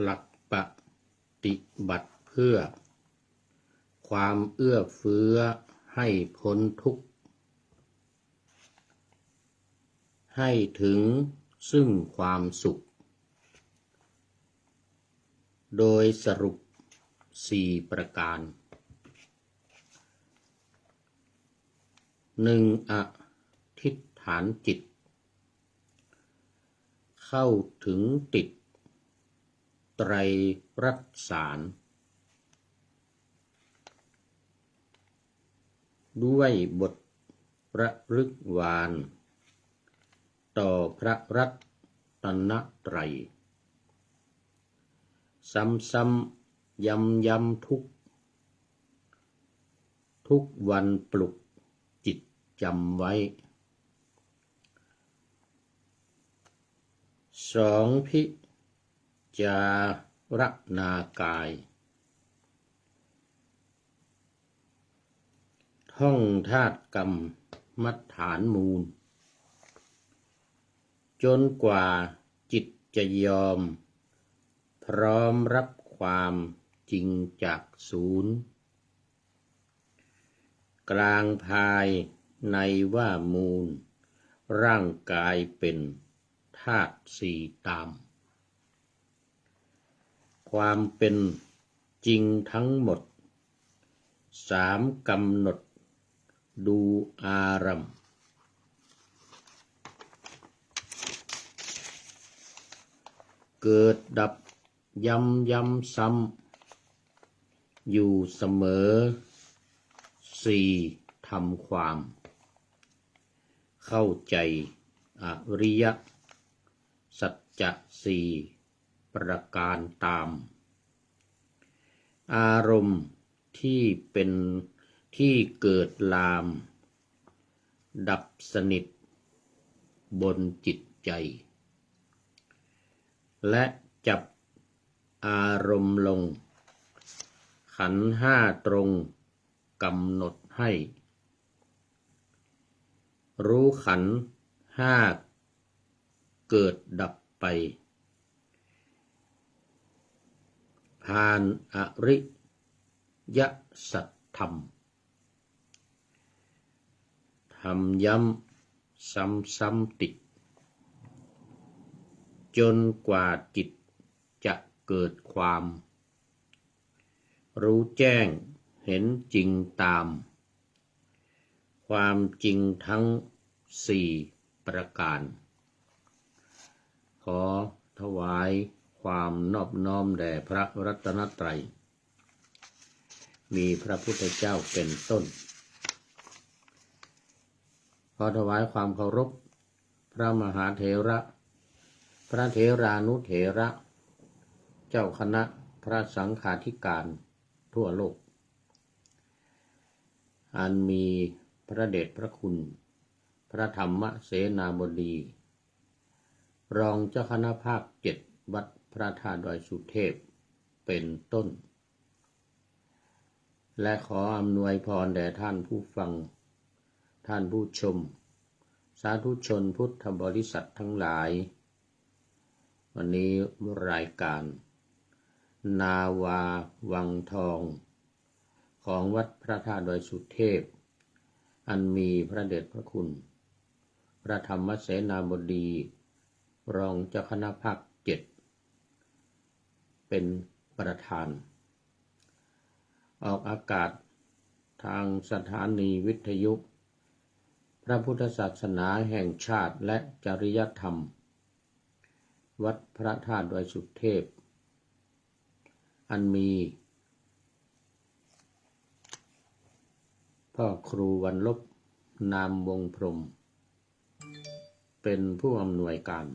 หลักปฏิบัติเพื่อความเอื้อเฟื้อให้พ้นทุกข์ให้ถึงซึ่งความสุขโดยสรุป4ประการ1. อธิษฐานจิตเข้าถึงติดไตรรัตน์สารด้วยบทระลึกวานต่อพระรัตนตรัยซ้ำๆย้ำทุกวันปลุกจิตจำไว้2. พิจารณากายท่องธาตุกรรมฐานมูลจนกว่าจิตจะยอมพร้อมรับความจริงจากศูนย์กลางภายในว่ามูลร่างกายเป็นธาตุสี่ตามความเป็นจริงทั้งหมด3กำหนดดูอารมณ์เกิดดับย้ำซ้ำอยู่เสมอ4ทำความเข้าใจอริยสัจจะ4ประการตามอารมณ์ที่เป็นที่เกิดลามดับสนิทบนจิตใจและจับอารมณ์ลงขันธ์5ตรงกำหนดให้รู้ขันธ์5เกิดดับไปผ่านอริยสัจธรรมทำย้ำซ้ำติดจนกว่าจิตจะเกิดความรู้แจ้งเห็นจริงตามความจริงทั้ง4ประการขอถวายความนอบน้อมแด่พระรัตนตรัยมีพระพุทธเจ้าเป็นต้นขอถวายความเคารพพระมหาเถระพระเถรานุเถระเจ้าคณะพระสังฆาธิการทั่วโลกอันมีพระเดชพระคุณพระธรรมเสนาบดีรองเจ้าคณะภาค7วัดพระธาตุดอยสุเทพเป็นต้นและขออำนวยพรแด่ท่านผู้ฟังท่านผู้ชมสาธุชนพุทธบริษัททั้งหลายวันนี้รายการนาวาวังทองของวัดพระธาตุดอยสุเทพอันมีพระเดชพระคุณพระธรรมเสนาบดีรองเจ้าคณะภาค7เป็นประธานออกอากาศทางสถานีวิทยุพระพุทธศาสนาแห่งชาติและจริยธรรมวัดพระธาตุดอยสุเทพอันมีพ่อครูวันลบนามวงพรหมเป็นผู้อำนวยการ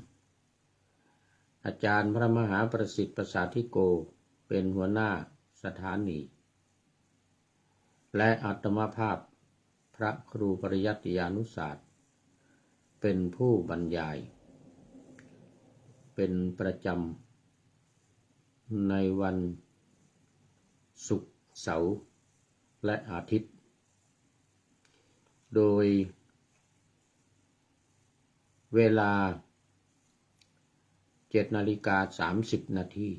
อาจารย์พระมหาประสิทธิ์ประสาธิโกเป็นหัวหน้าสถานีและอาตมาภาพพระครูปริยัติยานุศาสตร์เป็นผู้บรรยายเป็นประจำในวันศุกร์เสาร์และอาทิตย์โดยเวลา7:30 นาที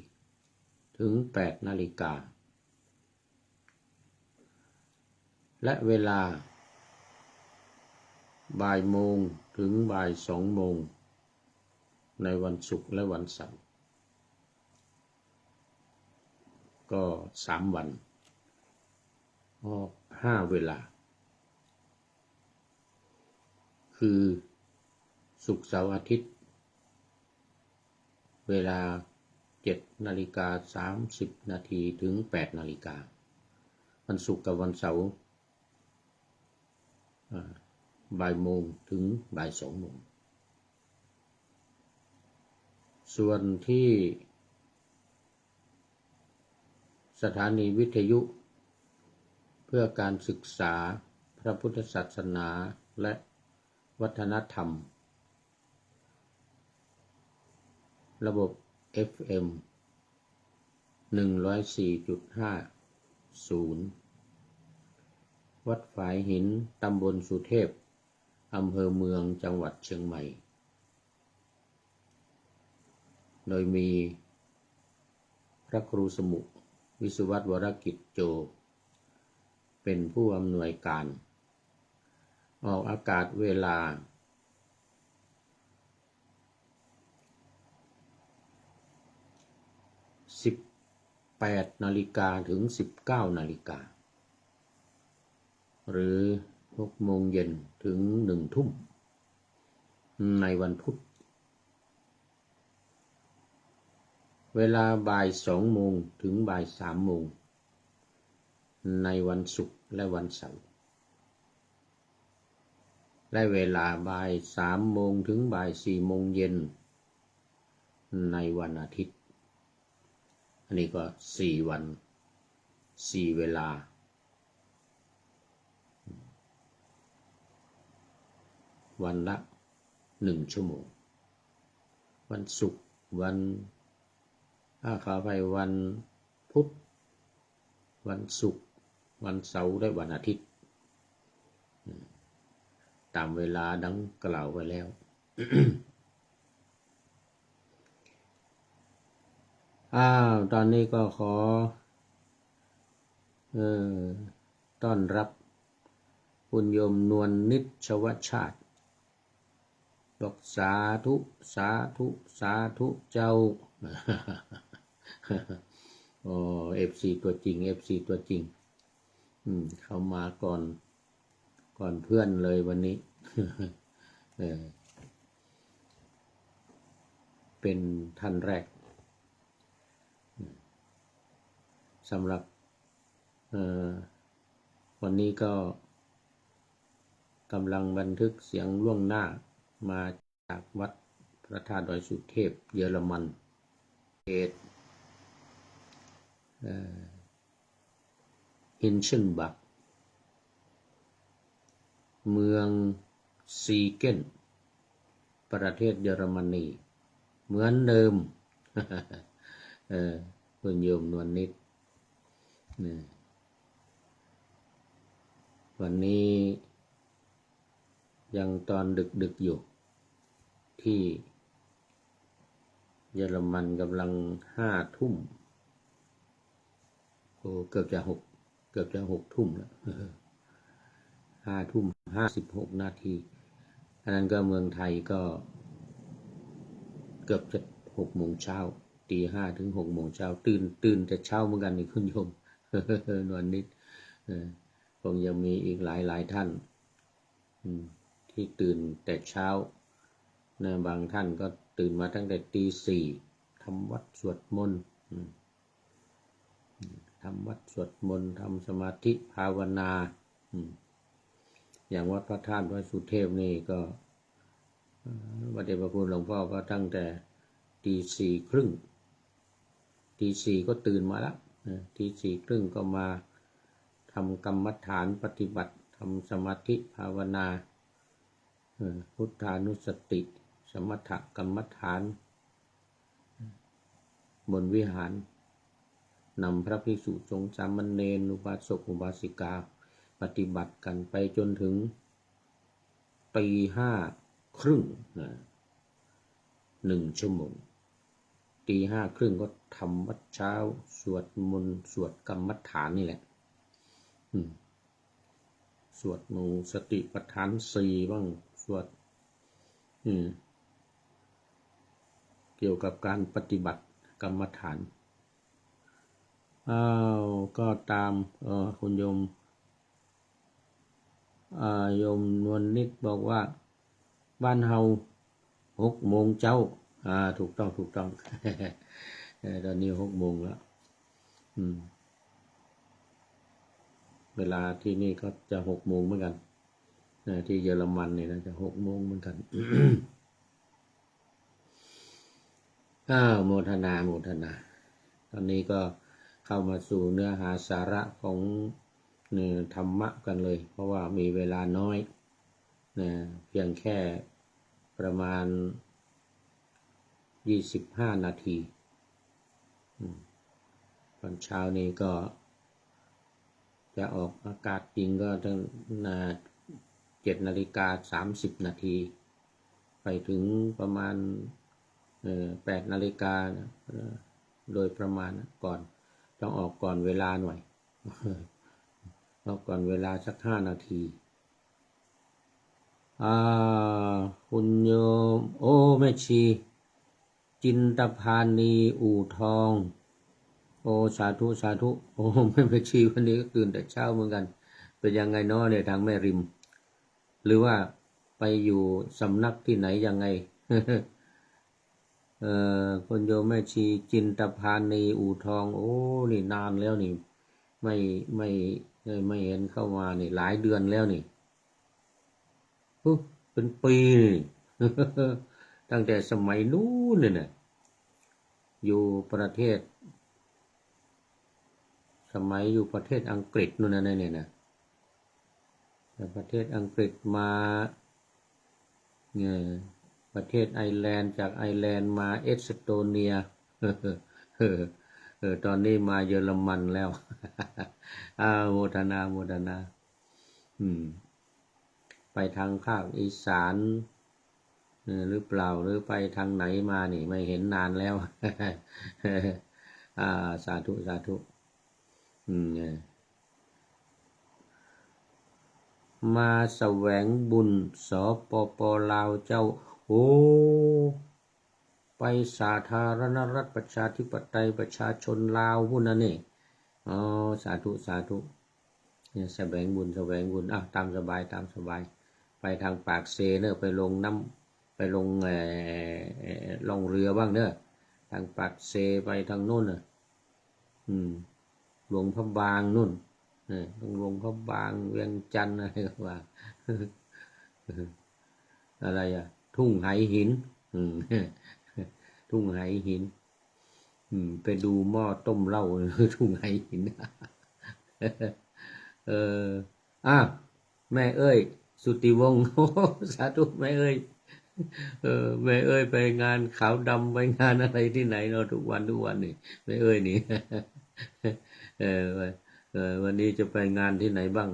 ถึง8 นาฬิกาและเวลาบ่ายโมงถึงบ่าย2 โมงในวันศุกร์และวันเสาร์ก็3 วันออก5 เวลาคือศุกร์เสาร์อาทิตย์เวลา7:30 น.ถึง8 นาฬิกาวันศุกร์กับวันเสาร์บ่ายโมงถึงบ่าย2 โมงส่วนที่สถานีวิทยุเพื่อการศึกษาพระพุทธศาสนาและวัฒนธรรมระบบ FM 104.50 วัดฝายหินตำบลสุเทพอำเภอเมืองจังหวัดเชียงใหม่โดยมีพระครูสมุวิสุวัตรวรกิจโจเป็นผู้อำนวยการออกอากาศเวลา18 นาฬิกาถึง19 นาฬิกาหรือ6 โมงเย็นถึง1 ทุ่มในวันพุธเวลาบ่าย2 โมงถึงบ่าย3 โมงในวันศุกร์และวันเสาร์และเวลาบ่าย3 โมงถึงบ่าย4 โมงเย็นในวันอาทิตย์อันนี้ก็4 วัน4 เวลาวันละ1 ชั่วโมงวันศุกร์วันขออภัยวันพุธวันศุกร์วันเสาร์และวันอาทิตย์ตามเวลาดังกล่าวไว้แล้ว ตอนนี้ก็ขอต้อนรับคุณโยมนวลนิชวชาติบอกสาธุสาธุสาธุเจ้า FC ตัวจริง FC ตัวจริงเขามาก่อนเพื่อนเลยวันนี้ เป็นท่านแรกสำหรับวันนี้ก็กำลังบันทึกเสียงล่วงหน้ามาจากวัดพระธาตุดอยสุเทพเยอรมันเขตฮินเชนบักเมืองซีเกนประเทศเยอรมนีเหมือนเดิม คุณโยมนวลนิดวันนี้ยังตอนดึกอยู่ที่เยอรมันกำลัง5 ทุ่มเกือบจะ6 ทุ่มแล้ว5 ทุ่ม 56 นาทีอันนั้นก็เมืองไทยก็เกือบจะ6 โมงเช้าตี 5 ถึง 6 โมงเช้าตื่นแต่เช้าเหมือนกันนี่คุณโยม นวลนิดคงยังมีอีกหลายท่านที่ตื่นแต่เช้านะบางท่านก็ตื่นมาตั้งแต่ตี 4ทำวัดสวดมนต์ทำวัดสวดมนต์ทำสมาธิภาวนาอย่างวัดพระธาตุดอยสุเทพนี่ก็พระเดชพระคุณหลวงพ่อก็ตั้งแต่ตี 4 ตี 4ก็ตื่นมาแล้วตี 4 ก็มาทำกรรมฐานปฏิบัติทำสมาธิภาวนาพุทธานุสติสมถกรรมฐานบนวิหารนำพระภิกษุสงฆ์สามเณรอุบาสกอุบาสิกาปฏิบัติกันไปจนถึงตี 5 ครึ่ง1 ชั่วโมงตี 5 ครึ่งก็ ธรรมวัดเช้าสวดมนต์สวดกรรมฐานนี่แหละสวดมนต์สติปัฏฐานสี่บ้างสวดเกี่ยวกับการปฏิบัติกรรมฐานก็ตามคุณโยมโยมนวลนิดบอกว่าบ้านเฮา6 โมงเจ้าถูกต้อง ตอนนี้6 โมงแล้วเวลาที่นี่ก็จะ6 โมงเหมือนกันที่เยอรมันนี่นะจะ6 โมงเหมือนกัน โมทนาตอนนี้ก็เข้ามาสู่เนื้อหาสาระของธรรมะกันเลยเพราะว่ามีเวลาน้อยเพียงแค่ประมาณ25 นาทีตอนเช้านี้ก็จะออกอากาศจริงก็ตั้ง7:30 นาทีไปถึงประมาณ8 นาฬิกาโดยประมาณก่อนต้องออกก่อนเวลาหน่อยออกก่อนเวลาสัก5 นาทีคุณโยมแม่ชีจินตภานีอู่ทองสาธุแม่ชีวันนี้ก็ตื่นแต่เช้าเหมือนกันเป็นยังไงเนาะเนี่ยทางแม่ริมหรือว่าไปอยู่สำนักที่ไหนยังไงคุณโยมแม่ชีจินตภานีอู่ทองนี่นานแล้วนี่ไม่เห็นเข้ามานี่หลายเดือนแล้วนี่เป็นปีตั้งแต่สมัยนู้นเนี่ยอยู่ประเทศสมัยอยู่ประเทศอังกฤษนู่นน่ะเนี่ยนะประเทศอังกฤษมาประเทศไอร์แลนด์จากไอร์แลนด์มาเอสโตเนียตอนนี้มาเยอรมันแล้วโมทนาไปทางภาคอีสานหรือเปล่าหรือไปทางไหนมานี่ไม่เห็นนานแล้วสาธุมาแสวงบุญสปป.ลาวเจ้าไปสาธารณรัฐประชาธิปไตยประชาชนลาวพุ่นน่ะนี่สาธุเนี่ยแสวงบุญตามสบายไปทางปากเซเนอะไปลงล่องเรือบ้างเนอะทางปากเซไปทางโน่นน่ะหลวงพระบางนู่นต้องลงพระบางเวียงจันทร์อะไรก็ว่าอะไรทุ่งไหหินทุ่งไหหินไปดูหม้อต้มเหล้าทุ่งไหหินแม่เอ้ยสุติวงศ์สาธุแม่เอ้ยแม่เอ้ยไปงานขาวดำไปงานอะไรที่ไหนเนาะทุกวันนี่แม่เอ้ยนี่วันนี้จะไปงานที่ไหนบ้าง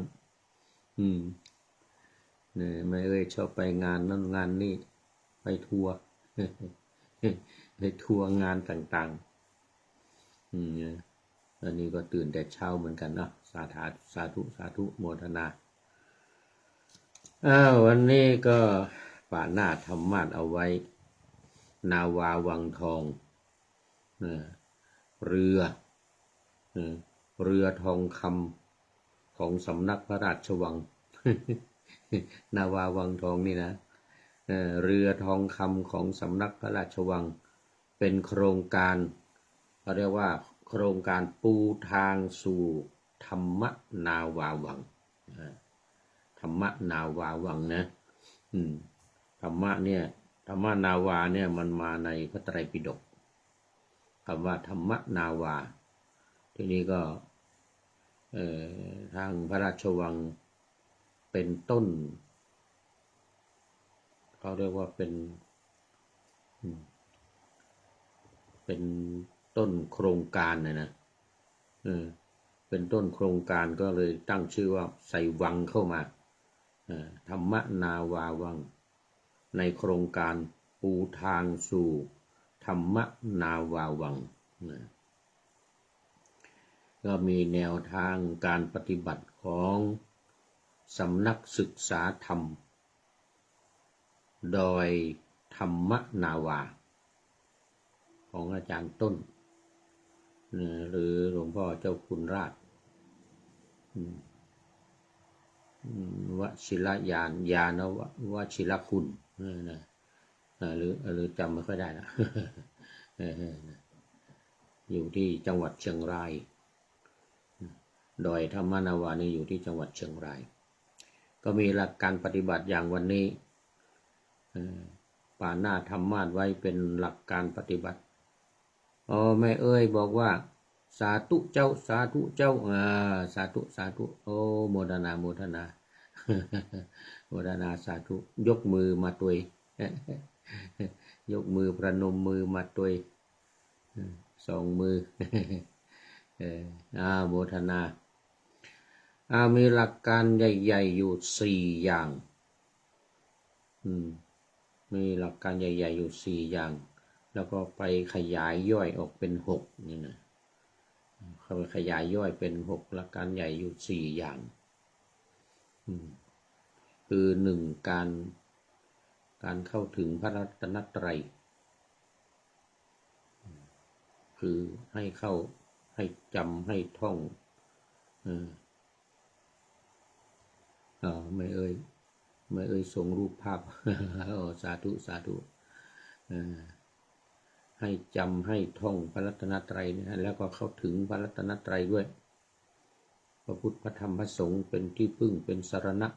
แม่เอ้ยชอบไปงานนั่นงานนี่ไปทัวร์ไปทัวร์งานต่างๆอันนี้ก็ตื่นแต่เช้าเหมือนกันนะสาธุโมทนาวันนี้ก็ป่าหน้าธรรมะเอาไว้นาวาวังทองเรือทองคำของสำนักพระราชวัง นาวาวังทองนี่นะเรือทองคำของสำนักพระราชวังเป็นโครงการเขาเรียกว่าโครงการปูทางสู่ธรรมนาวาวังธรรมนาวาวังนะธรรมนาวาเนี่ยมันมาในพระไตรปิฎกคำว่าธรรมนาวาทีนี้ก็ทางพระราชวังเป็นต้นเขาเรียกว่าเป็นต้นโครงการนะเป็นต้นโครงการก็เลยตั้งชื่อว่าใส่วังเข้ามาธรรมนาวาวังในโครงการปูทางสู่ธรรมนาวาวัง นะก็มีแนวทางการปฏิบัติของสำนักศึกษาธรรมโดยธรรมนาวาของอาจารย์ต้นหรือหลวงพ่อเจ้าคุณราชวชิรยานยานวชิรคุณนะหรือจำไม่ค่อยได้นะอยู่ที่จังหวัดเชียงรายโดยธรรมนาวานี่อยู่ที่จังหวัดเชียงรายก็มีหลักการปฏิบัติอย่างวันนี้ป่าหน้าธรรมาสไว้เป็นหลักการปฏิบัติแม่เอ้ยบอกว่าสาธุเจ้าสาธุเจ้าสาธุสาธุโมทนาโมทนาโมทนาสาธุยกมือมาตัวยกมือประนมมือมาตัวยสองมือโมทนามีหลักการใหญ่ๆอยู่สี่อย่างมีหลักการใหญ่ๆอยู่สี่อย่างแล้วก็ไปขยายย่อยออกเป็นหกนี่นะเขาไปขยายย่อยเป็นหกหลักการใหญ่อยู่สี่อย่างคือหนึ่งการเข้าถึงพระรัตนตรัยคือให้เข้าให้จำให้ท่องไม่เอ่ยส่งรูปภาพสาธุสาธุให้จำให้ท่องพระรัตนตรัยนะแล้วก็เข้าถึงพระรัตนตรัยด้วยพระพุทธพระธรรมพระสงฆ์เป็นที่พึ่งเป็นสรณะ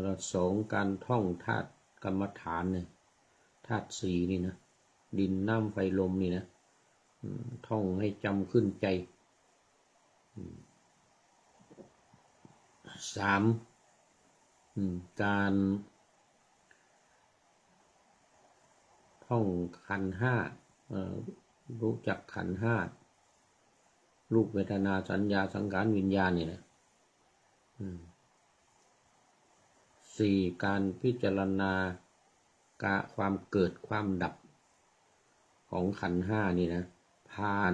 แล้วสองการท่องธาตุกรรมฐานเนี่ยธาตุสี่นี่นะดินน้ำไฟลมนี่นะท่องให้จำขึ้นใจสามการท่องขันธ์ห้ารู้จักขันธ์ห้ารูปเวทนาสัญญาสังขารวิญญาณนี่นะสี่การพิจารณาความเกิดความดับของขันธ์ห้านี่นะผ่าน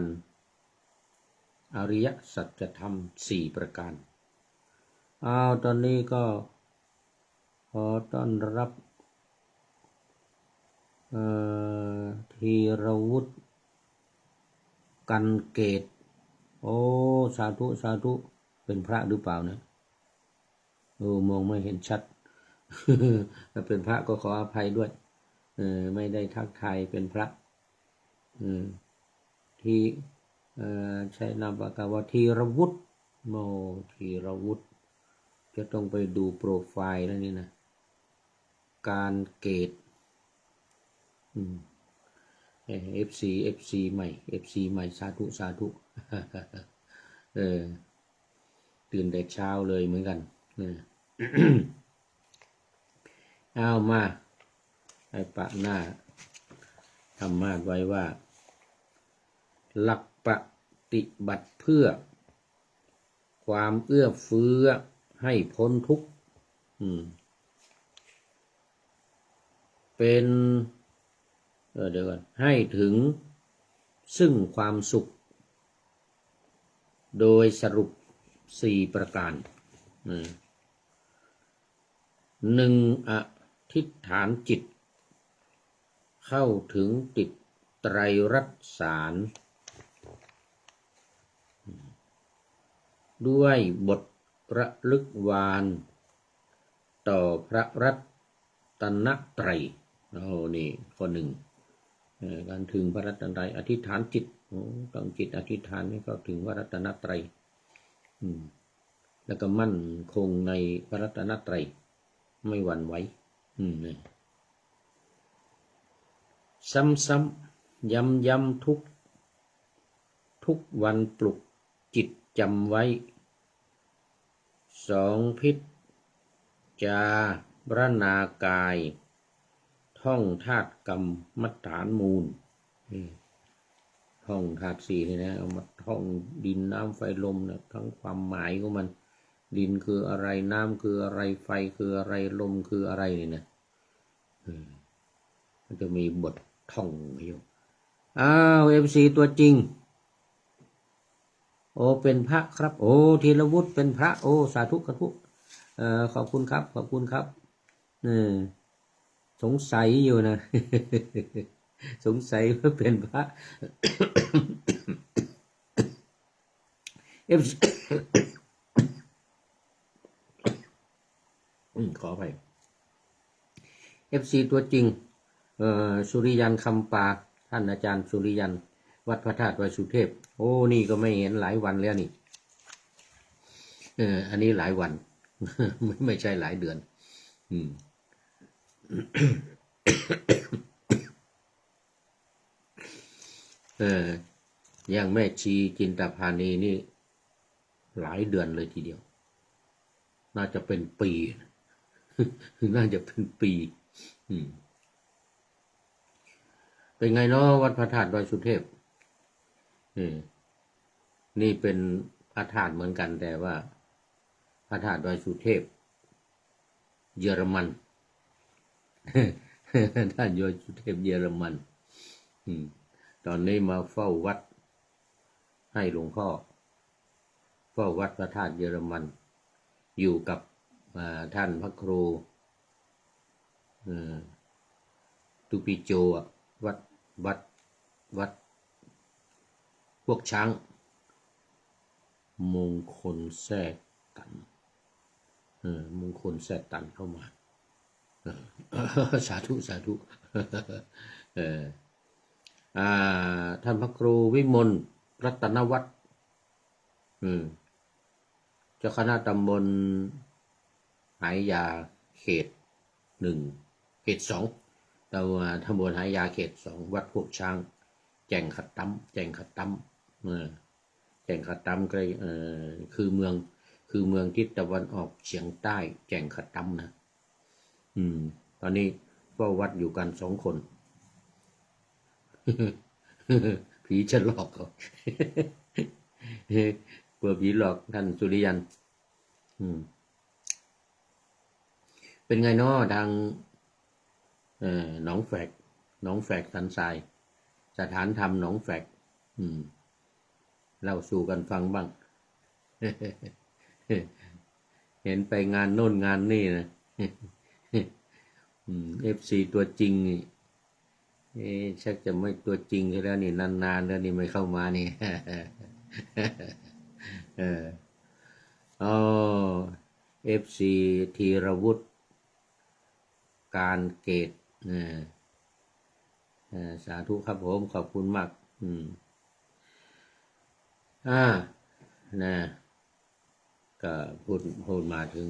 อริยสัจธรรมสี่ประการตอนนี้ก็ขอต้อนรับธีรวุฒิกันเกตสาธุสาธุเป็นพระหรือเปล่านะมองไม่เห็นชัด ถ้าเป็นพระก็ขออภัยด้วยไม่ได้ทักทายเป็นพระที่ใช้นามปากกาว่าธีรวุฒิธีรวุฒิจะต้องไปดูโปรไฟล์แล้วนี่นะการเกตFC ใหม่ FC ใหม่สาธุสาธุตื่นแต่เช้าเลยเหมือนกันเอามาให้ปะหน้าธรรมาสไว้ว่าหลักปฏิบัติเพื่อความเอื้อเฟื้อให้พ้นทุกข์เป็นเดี๋ยวก่อนให้ถึงซึ่งความสุขโดยสรุปสี่ประการหนึ่งอธิษฐานจิตเข้าถึงติดไตรรัตน์สารด้วยบทระลึกวานต่อพระรัตนตรัยนี่ข้อหนึ่งการถึงพระรัตนตรัยอธิษฐานจิตต้องจิตอธิษฐานให้เข้าถึงพระรัตนตรัยแล้วก็มั่นคงในพระรัตนตรัยไม่หวั่นไหวซ้ำๆย้ำทุกวันปลุกจิตจำไว้สองพิจารณากายท่องธาตุกรรมมัฏฐานมูลท่องธาตุสี่นี่นะเอามาท่องดินน้ำไฟลมนะทั้งความหมายของมันดินคืออะไรน้ำคืออะไรไฟคืออะไรลมคืออะไรนี่นะมันจะมีบทท่องอยู่ อ้าวเอฟซีตัวจริงโอเป็นพระครับโอธีรวุฒิเป็นพระโอสาธุสาธุขอบคุณครับขอบคุณครับเออสงสัยอยู่นะ สงสัยว่าเป็นพระ เอฟขอไปเอฟซีตัวจริงสุริยันคำปาท่านอาจารย์สุริยันวัดพระธาตุวายสุเทพโอ้นี่ก็ไม่เห็นหลายวันแล้วนี่อันนี้หลายวัน ไม่ใช่หลายเดือนอย่างแม่ชีจินตภานีนี่หลายเดือนเลยทีเดียวน่าจะเป็นปีน่าจะเป็นปีเป็นไงเนาะวัดพระธาตุดอยสุเทพนี่เป็นพระธาตุเหมือนกันแต่ว่าพระธาตุดอยสุเทพเยอรมันท่านดอยสุเทพเยอรมันตอนนี้มาเฝ้าวัดให้หลวงพ่อเฝ้าวัดพระธาตุเยอรมันอยู่กับท่านพระครูตุปิโจวัดพวกช้างมงคลแทรกตันมงคลแทรกตันเข้ามาสาธุสาธุท่านพระครูวิมลรัตนวัฒน์เจ้าคณะตำบลหายาเขต1เขต2ตำบลหายาเขต2วัดพวกช้างแจ่งขัดตั้มแจ่งขัดตั้มแจ่งขัดตั้มก็คือเมืองทิศตะวันออกเฉียงใต้แจ่งขัดตั้มนะตอนนี้เฝ้าวัดอยู่กัน2 คน ผีจะหลอกเขากลัวผีหลอกท่านสุริยันเป็นไงเนาะทางหนองแฝกสันทรายสถานธรรมหนองแฝกเล่าสู่กันฟังบ้าง เห็นไปงานโน่นงานนี่นะFC ตัวจริงนี่ชักจะไม่ตัวจริงแล้วนี่นานๆแล้วนี่ไม่เข้ามานี่ FC ธีรวุฒิการเกตสาธุครับผมขอบคุณมากนะก็พูดมาถึง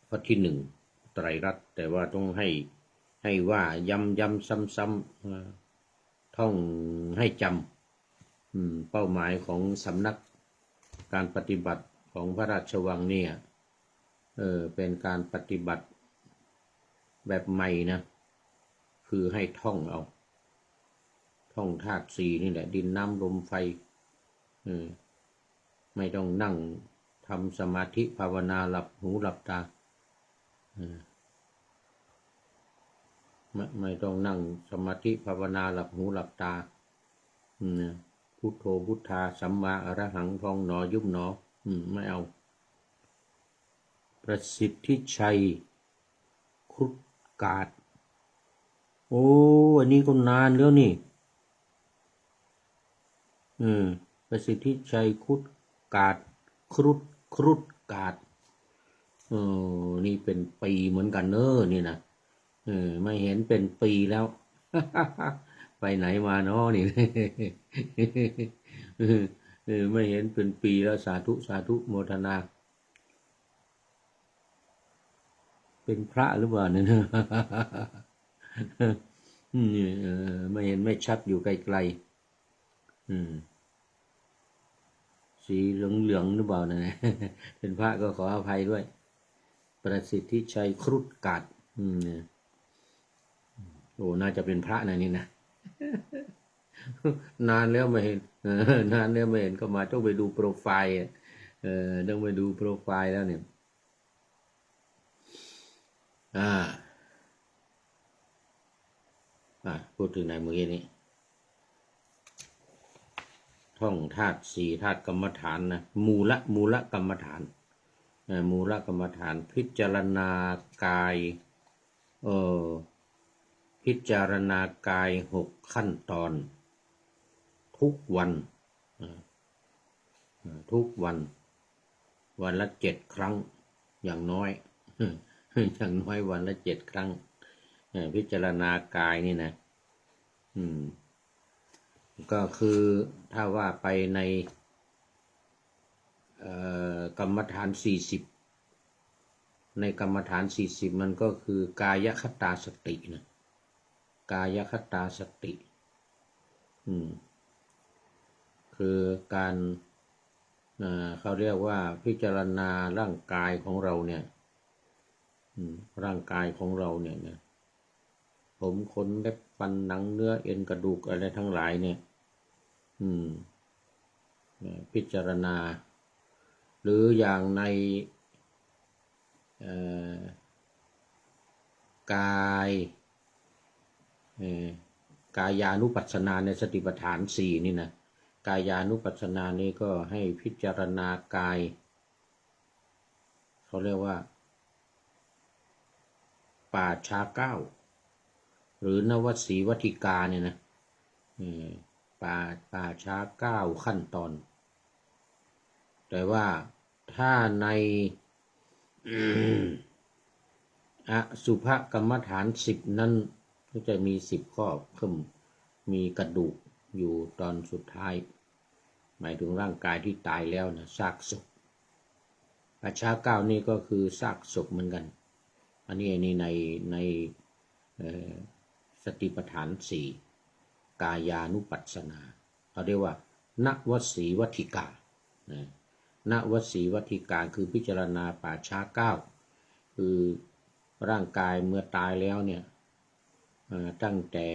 ข้อที่1ไตรรัตน์แต่ว่าต้องให้ว่าย้ำซ้ำๆท่องให้จำเป้าหมายของสำนักการปฏิบัติของพระราชวังเนี่ยเป็นการปฏิบัติแบบใหม่นะคือให้ท่องเอาท่องธาตุ4นี่แหละดินน้ำลมไฟไม่ต้องนั่งทำสมาธิภาวนาหลับหูหลับตาไม่ต้องนั่งสมาธิภาวนาหลับหูหลับตาพุทโธพุทธาสัมมาอรหังพองหนอยุบหนอไม่เอาประสิทธิชัยครุฑกาดโอ้อันนี้ก็นานแล้วนี่ประสิทธิชัยครุฑกาดครุฑกาดนี่เป็นปีเหมือนกันนี่นะไม่เห็นเป็นปีแล้ว ไปไหนมาเนาะนี่ ไม่เห็นเป็นปีแล้วสาธุโมทนาเป็นพระหรือเปล่าเนี่ย ไม่เห็นไม่ชัดอยู่ไกลๆสีเหลืองหรือเปล่าเนี่ย เป็นพระก็ขออภัยด้วยประสิทธิชัยครุฑกาดโอ้น่าจะเป็นพระนะนี่นะ นานแล้วไม่เห็นนานแล้วไม่เห็นก็มาต้องไปดูโปรไฟล์ต้องไปดูโปรไฟล์แล้วเนี่ย พูดถึงในเมื่อกี้นี้ท่องธาตุสี่ธาตุกรรมฐานนะมูลกรรมฐานมูลกรรมฐานพิจารณากายพิจารณากาย6 ขั้นตอนทุกวันวันละ7 ครั้งอย่างน้อยอย่างน้อยวันละ7 ครั้งพิจารณากายนี่นะก็คือถ้าว่าไปในกรรมฐาน40ในกรรมฐาน40มันก็คือกายคตาสตินะกายคตาสติคือการเขาเรียกว่าพิจารณาร่างกายของเราเนี่ยร่างกายของเราเนี่ยนะผมขนเล็บฟันหนังเนื้อเอ็นกระดูกอะไรทั้งหลายเนี่ยพิจารณาหรืออย่างในกายานุปัสสนาในสติปัฏฐาน4นี่นะกายานุปัสสนานี้ก็ให้พิจารณากายเขาเรียกว่าป่าช้า9หรือนวสีวัติกาเนี่ยนะป่าช้า9 ขั้นตอนแต่ว่าถ้าในอสุภกรรมฐาน10นั้นก็จะมี10 ข้อเพิ่มมีกระดูกอยู่ตอนสุดท้ายหมายถึงร่างกายที่ตายแล้วนะซากศพป่าช้า9นี่ก็คือซากศพเหมือนกันอันนี้ในสติปัฏฐาน4กายานุปัสสนาเขาเรียกว่านวสีวัติกานวสีวัติกาคือพิจารณาป่าช้า9คือร่างกายเมื่อตายแล้วเนี่ยตั้งแต่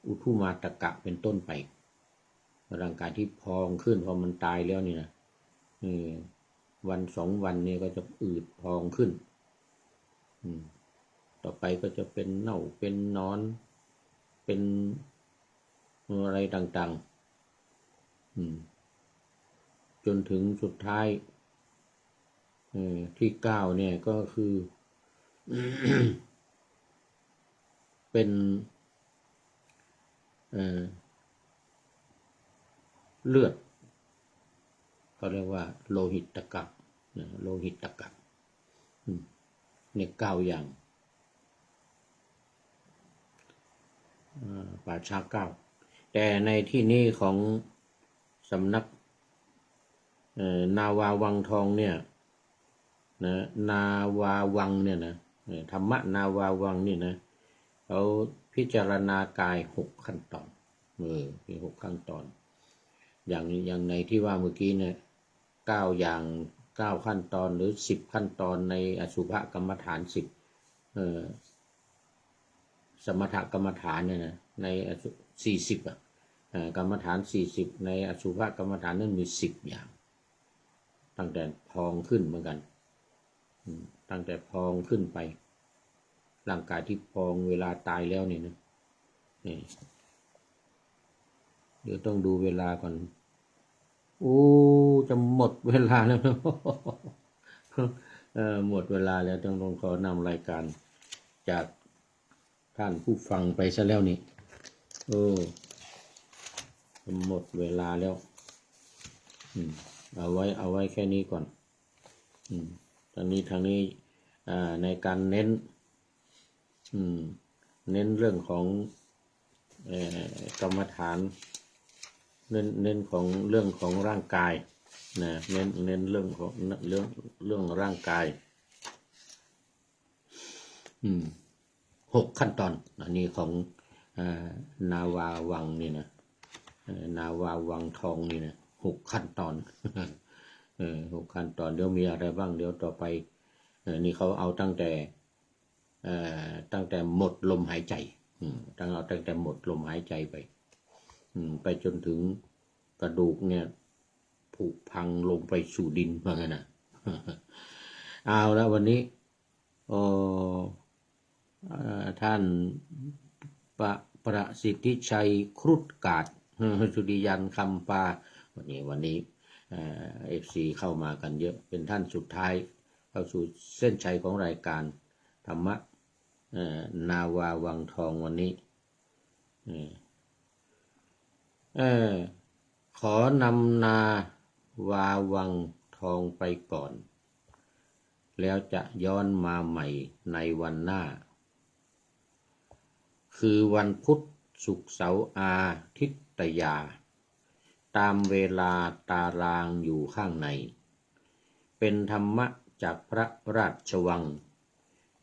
อุทุมาตกะเป็นต้นไปร่างกายที่พองขึ้นพอมันตายแล้วนี่นะวัน2 วันนี้ก็จะอืดพองขึ้นต่อไปก็จะเป็นเน่าเป็นนอนเป็นอะไรต่างๆจนถึงสุดท้ายที่9เนี่ยก็คือ เป็นเลือดเขาเรียกว่าโลหิตกะโลหิตกะเนี่ย9 อย่างป่าช้า9แต่ในที่นี้ของสำนักนาวาวังทองเนี่ยนะนาวาวังเนี่ยนะธรรมะนาวาวังนี่นะเขาพิจารณากาย6 ขั้นตอนมี6 ขั้นตอนอย่างในที่ว่าเมื่อกี้เนี่ย9 อย่าง9 ขั้นตอนหรือ10 ขั้นตอนในอสุภกรรมฐาน10สมถกรรมฐานเนี่ยนะใน40กรรมฐาน40ในอสุภกรรมฐานนั้นมี10 อย่างตั้งแต่พองขึ้นเหมือนกันตั้งแต่พองขึ้นไปร่างกายที่พองเวลาตายแล้วเนี่ยนะเดี๋ยวต้องดูเวลาก่อนจะหมดเวลาแล้วนะหมดเวลาแล้วต้องขอนำรายการจากท่านผู้ฟังไปซะแล้วนี่หมดเวลาแล้วเอาไว้แค่นี้ก่อนทางนี้ในการเน้นเรื่องของกรรมฐานเน้นของเรื่องของร่างกายนะเน้นเรื่องของเรื่องร่างกาย6 ขั้นตอนอันนี้ของนาวาวังนี่นะนาวาวังทองนี่นะ6 ขั้นตอน6 ขั้นตอนเดี๋ยวมีอะไรบ้างเดี๋ยวต่อไปนี่เขาเอาตั้งแต่หมดลมหายใจตั้งแต่หมดลมหายใจไปจนถึงกระดูกเนี่ยผุพังลงไปสู่ดินว่างั้นนะเอาแล้ววันนี้ท่านป ประสิทธิชัยครุฑกาดสุริยันคำปาวันนี้FC เข้ามากันเยอะเป็นท่านสุดท้ายเข้าสู่เส้นชัยของรายการธรรมะนาวาวังทองวันนี้ขอนำนาวาวังทองไปก่อนแล้วจะย้อนมาใหม่ในวันหน้าคือวันพุธศุกร์เสาร์อาทิตยาตามเวลาตารางอยู่ข้างในเป็นธรรมะจากพระราชวัง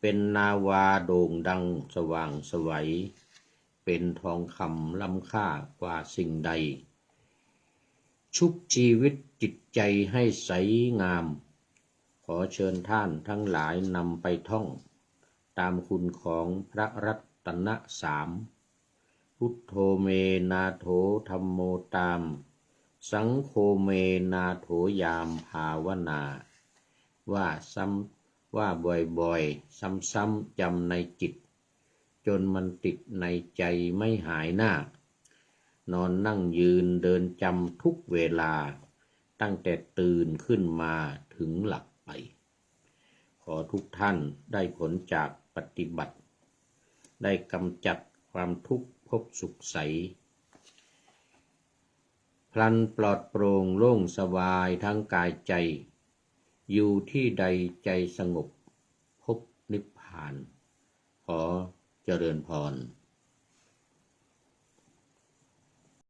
เป็นนาวาโด่งดังสว่างไสวเป็นทองคำล้ำค่ากว่าสิ่งใดชุบชีวิตจิตใจให้ใสงามขอเชิญท่านทั้งหลายนำไปท่องตามคุณของพระรัตนสามพุทโธเมนาโถธัมโมตามสังโฆเมนาโถยามภาวนาว่าบ่อยๆซ้ำๆจำในจิตจนมันติดในใจไม่หายหน้านอนนั่งยืนเดินจำทุกเวลาตั้งแต่ตื่นขึ้นมาถึงหลับไปขอทุกท่านได้ผลจากปฏิบัติได้กำจัดความทุกข์พบสุขใสพลันปลอดโปร่งโล่งสบายทั้งกายใจอยู่ที่ใดใจสงบพบนิพพานขอเจริญพร